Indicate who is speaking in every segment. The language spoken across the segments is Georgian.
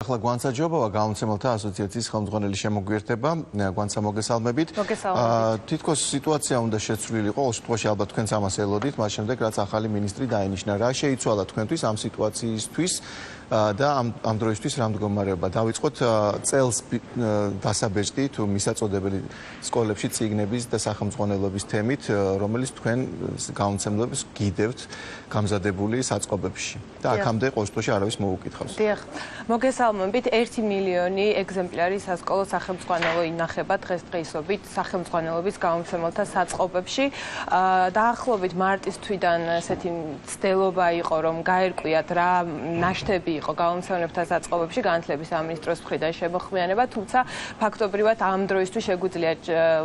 Speaker 1: ახლა გვანსაჯობავა გამომცემელთა ასოციაციის ხელმძღვანელი შემოგვიერთება, გვანსა მოგესალმებით. თითქოს სიტუაცია უნდა შეცვლილიყო, ყოველ შემთხვევაში ალბათ თქვენც ამას ელოდით, მას შემდეგ რაც ახალი მინისტრი დაინიშნა. რა შეიცვალა თქვენთვის ამ სიტუაციისთვის და ამ დროისთვის რა მდგომარეობა? დავიწყოთ წელს დასაბეჭდი თუ მისაწოდებელი სკოლებში წიგნების და სახელმძღვანელოების თემით, რომელიც თქვენ გამომცემლებს გიდევთ გამზადებული საწყობებში და აქამდე ყოველ შემთხვევაში არავის მოუკითხავს.
Speaker 2: დიახ, მოგესალმებით, 1 მილიონი ეგზემპლარი სასკოლო სახელმძღვანელო ინახება დღესდღეობით სახელმძღვანელობის გამომცემელთა საწყობებში. დაახლოებით მარტის თვიდან ესეთი მცდელობა იყო, რომ გაერკვიათ რა ნაშთები იყო გამომცემლებთა საწყობებში განათლების სამინისტროს მხრიდან შემოხმიანება, თუმცა ფაქტობრივად ამ დროისთვის შეგვიძლია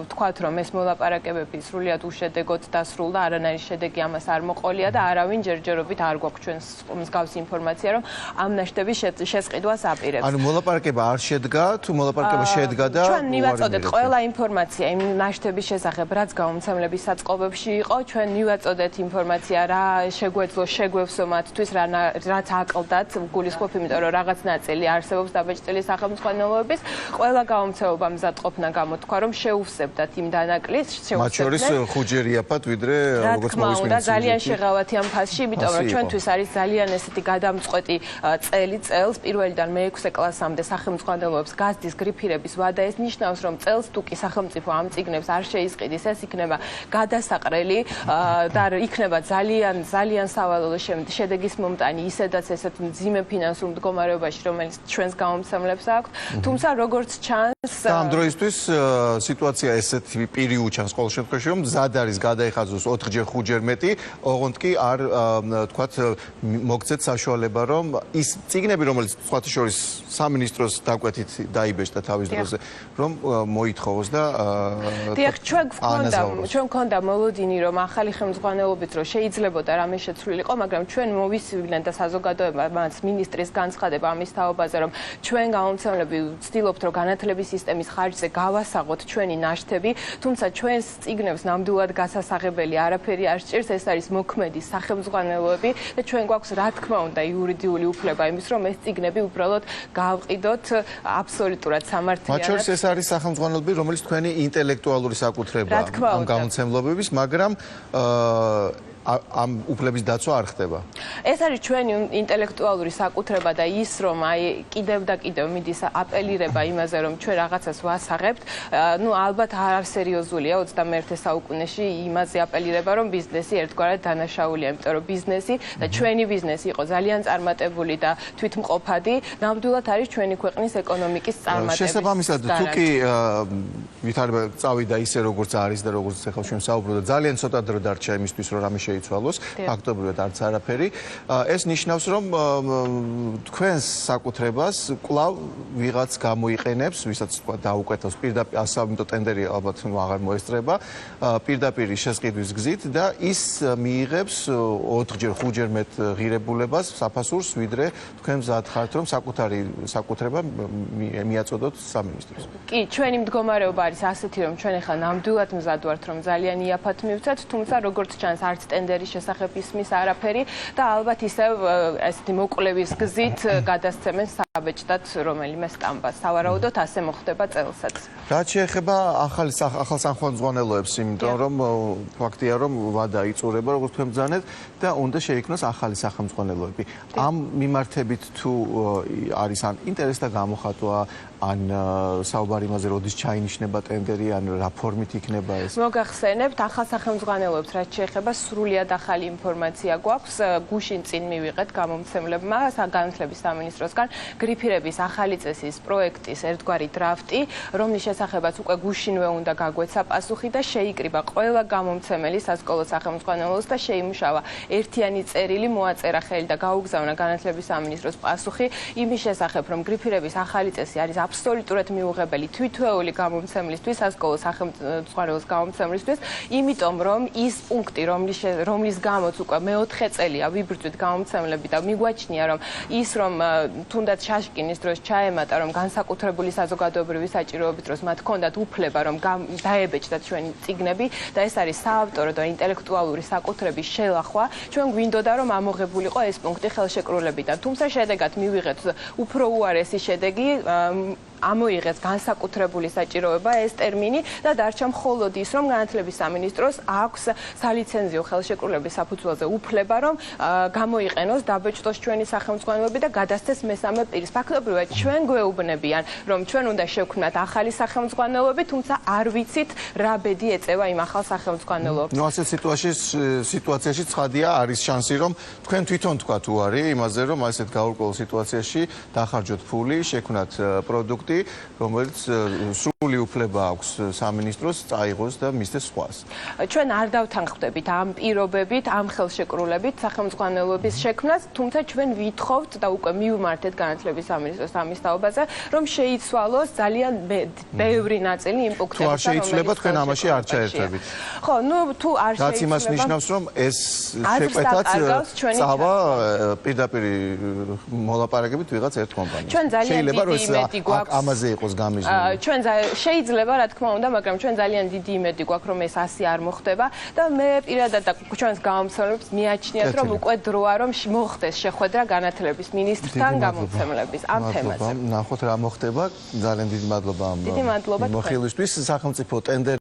Speaker 2: ვთქვათ, რომ ეს მოლაპარაკებები სრულიად უშედეგოდ დასრულდა, არანაირი შედეგი ამას არ მოყოლია და არავინ ჯერჯერობით არ გვაქვს ჩვენს მსგავსი ინფორმაცია, რომ ამ ნაშთების შესყიდვას აპირებს.
Speaker 1: ანუ მოლაპარაკება არ შედგა, თუ მოლაპარაკება შედგა და
Speaker 2: ჩვენ მივაწოდეთ ყველა ინფორმაცია იმ ნაშთების შესახებ, რაც გამომცემლების საწყობებში იყო, ჩვენ მივაწოდეთ ინფორმაცია, რა შეგვეძლო, შეგვევსო მათთვის, რაც აკლდათ, გულისხმობ, იმიტომ რომ რაღაც ნაწილი არსებობს დაბეჭდილი სახელმძღვანელოების, ყველა გამომცემლობა მზადყოფნა გამოთქვა, რომ შეუვსებდათ იმ დანაკლისს,
Speaker 1: მათ შორის ხუჯერიაფად, ვიდრე როგორც მოვისმინეთ.
Speaker 2: ძალიან შეღავათი ამ ფასში, იმიტომ რომ ჩვენთვის არის ძალიან ესეთი გადამწყვეტი წელს პირველიდან მე-6 კლასამდე სახელმძღვანელოებს გაზდის გრიფირების ვადა. ეს ნიშნავს, რომ წელს თუ კი სახელმწიფო ამ წიგნებს არ შეისყიდის, ეს იქნება გადასაყრელი და იქნება ძალიან სავალალო შედეგის მომტანი ისედაც ესეთ მძიმე ფინანსურ მდგომარეობაში, რომელიც ჩვენს გამომცემლებს აქვს. თუმცა როგორც ჩანს,
Speaker 1: ამ დროისთვის სიტუაცია ესეთი პირი უჩანს ყოველ შემთხვევაში, რომ მზად არის გადაიხაზოს 4-ჯერ 5-ჯერ მეტი, ოღონდ კი არ თქვათ მოგცეთ საშუალება, რომ ის წიგნები, რომელიც სხვათა შორის სამინისტროს დაკვეთით დაიბეჭდა თავის დროზე, რომ მოითხოვოს და
Speaker 2: დიახ, ჩვენ გვქონდა მოლოდინი, რომ ახალი ხელმძღვანელობით რო შეიძლებოდა რამე შეცვლილიყო, მაგრამ ჩვენ მოვისმინეთ და საზოგადოებამ მინისტრის განცხადება ამის თაობაზე, რომ ჩვენ გამომცემლები ვცდილობთ, რომ განათლების სისტემის ხარჯზე გავასაღოთ ჩვენი ნაშთები, თუმცა ჩვენს წიგნებს ნამდვილად გასასაღებელი არაფერი არ სჭირს, ეს არის მოქმედი სახელმძღვანელოები და ჩვენ გვაქვს რა თქმა უნდა იურიდიული უფლება იმის, რომ ეს წიგნები უბრალოდ გავყიდოთ აბსოლუტურად სამართლიანად.
Speaker 1: მათ შორის ეს არის სახელმძღვანელოები, რომელიც თქვენი ინტელექტუალური საკუთრებაა ამ გამოცემლობების, მაგრამ ამ უფლების დაცვა არ ხდება.
Speaker 2: ეს არის ჩვენი ინტელექტუალური საკუთრება და ის, რომ კიდევ და კიდევ მიდის აპელირება იმაზე, რომ ჩვენ რაღაცას ვასაღებთ, ალბათ არ სერიოზულია 21 საუკუნეში იმაზე აპელირება, რომ ბიზნესი ერთგვარად დანაშაულია, იმიტომ რომ ბიზნესი და ჩვენი ბიზნესი იყო ძალიან წარმატებული და თვითმყოფადი, ნამდვილად არის ჩვენი ქვეყნის ეკონომიკის წარმატების.
Speaker 1: შესაბამისად, თუ კი ვითარება წავიდა ისე როგორც არის და როგორც ახლა ჩვენ საუბრობთ, ძალიან ცოტა დრო დარჩა იმისთვის, რომ რამე შეიცვალოს, ფაქტობრივად არც არაფერი. ეს ნიშნავს, რომ თქვენს საკუთრებას კვლავ ვიღაც გამოიყენებს, ვისაც თქვა დაუკვეთავს პირდაპირ, ამიტომ ტენდერი ალბათ აღარ მოესწრება, პირდაპირ შესყიდვის გზით და ის მიიღებს 4-ჯერ 5-ჯერ მეტ ღირებულებას, საფასურს, ვიდრე თქვენ მზად ხართ, რომ საკუთარი საკუთრება მიაწოდოთ სამინისტროს.
Speaker 2: კი, ჩვენი მდგომარეობა არის ასეთი, რომ ჩვენ ახლა ნამდვილად მზად ვართ, რომ ძალიან იაფად მივცეთ, თუმცა როგორც ჩანს არც ტენდერის შესახებ ისმის არაფერი და ალბათ ისევ ესეთი მოკვლევის გზით გადასცემენ საბეჭდად რომელიმე სტამბას. სავარაუდოდ ასე მოხდება წელსაც.
Speaker 1: რაც შეეხება ახალ სახელმძღვანელოებს, იმიტომ რომ ფაქტია, რომ ვადა იწურება, როგორც თქვენ ბრძანეთ და უნდა შეიქმნას ახალი სახელმძღვანელოები. ამ მიმართებით თუ არის ან ინტერესთა გამოხატვა, ან საუბარი იმაზე, როდის ჩაინიშნება ტენდერი, ან რა ფორმით იქნება ეს?
Speaker 2: მოგახსენებთ, ახალ სახელმძღვანელოებს რაც შეეხება სრულიად ახალი ინფორმაცია გვაქვს. გუშინ წინ მივიღეთ გამომცემლებმა განათლების სამინისტროსგან გრიფირების ახალი წესის პროექტის ერთგვარი დრაფტი, რომლის შესახებაც უკვე გუშინვე უნდა გაგვეცა პასუხი და შეიკრიბა ყველა გამომცემელი სასკოლო სახელმძღვანელოს და შეიმუშავა ერთიანი წერილი, მოაწერა ხელი და გაუგზავნა განათლების სამინისტროს პასუხი იმის შესახებ, რომ გრიფირების ახალი წესი არის აბსოლუტურად მიუღებელი თვითეული გამომცემლისთვის, სასკოლო სახელმძღვანელოს გამომცემლისთვის, იმიტომ რომ ის პუნქტი, რომლის გამოც უკვე მეოთხე წელია ვიბრძვით გამომცემლები და მიგვაჩნია რომ ის რომ თუნდაც შაშკინის დროს ჩაემატა რომ განსაკუთრებული საზოგადოებრივი საჭიროების დროს მათ ჰქონდათ უფლება რომ დაებეჭდათ ჩვენი წიგნები და ეს არის საავტორო და ინტელექტუალური საკუთრების შელახვა ჩვენ გვინდოდა რომ ამოღებულიყო ეს პუნქტი ხელშეკრულებიდან თუმცა შედეგად მივიღეთ უფრო უარესი შედეგი ამოიღეს განსაკუთრებული საჭიროება ეს ტერმინი და დარჩა მხოლოდ ის რომ განათლების სამინისტროს აქვს სალიცენზიო ხელშეკრულების საფუძველზე უფლება რომ გამოიყენოს დაბეჭდოს ჩვენი სახელმძღვანელოები და გადასცეს მესამე პირის ფაქტობრივად ჩვენ გვეუბნებიან რომ ჩვენ უნდა შევქმნათ ახალი სახელმძღვანელოები თუმცა არ ვიცით რა ბედი ეწევა იმ ახალ სახელმძღვანელოებს
Speaker 1: ნუ ასეთ სიტუაციაში ცხადია არის შანსი რომ თქვენ თვითონ თქვათ უარი იმაზე რომ ასეთ გაურკვეველ სიტუაციაში დახარჯოთ ფული შექმნათ პროდუქტი რომელიც სრული უფლება აქვს სამინისტროს წაიღოს და მისცეს სხვას.
Speaker 2: ჩვენ არ დავთანხმდებით ამ პირობებით, ამ ხელშეკრულებით სახელმძღვანელოების შექმნას, თუმცა ჩვენ ვითხოვთ და უკვე მივმართეთ განათლების სამინისტროს ამის თაობაზე, რომ შეიცვალოს ძალიან ბევრი ნაწილი იმ პუნქტებისა,
Speaker 1: თუ არ შეიძლება თქვენ ამაში არ ჩაერთვებით.
Speaker 2: ხო, ნუ თუ არ შეიძლება.
Speaker 1: რაც იმას ნიშნავს, რომ ეს შეკვეთაც წავა პირდაპირ მოლაპარაკებით ვიღაც ერთ კომპანიას.
Speaker 2: ჩვენ ძალიან დიდი იმედი გვაქვს
Speaker 1: ამაზე იყოს გამიზნული.
Speaker 2: ჩვენ შეიძლება რა თქმა უნდა, მაგრამ ჩვენ ძალიან დიდი იმედი გვაქვს რომ ეს ასე არ მოხდება და მე პირადად და ჩვენს გამომცემლებს მიაჩნიათ რომ უკვე დროა რომ მოხდეს შეხვედრა განათლების მინისტრთან გამომცემლების ამ თემაზე.
Speaker 1: ნახოთ რა მოხდება. ძალიან დიდი მადლობა ამ
Speaker 2: დიდი მადლობა
Speaker 1: მოხილვისთვის სახელმწიფო ტენდერი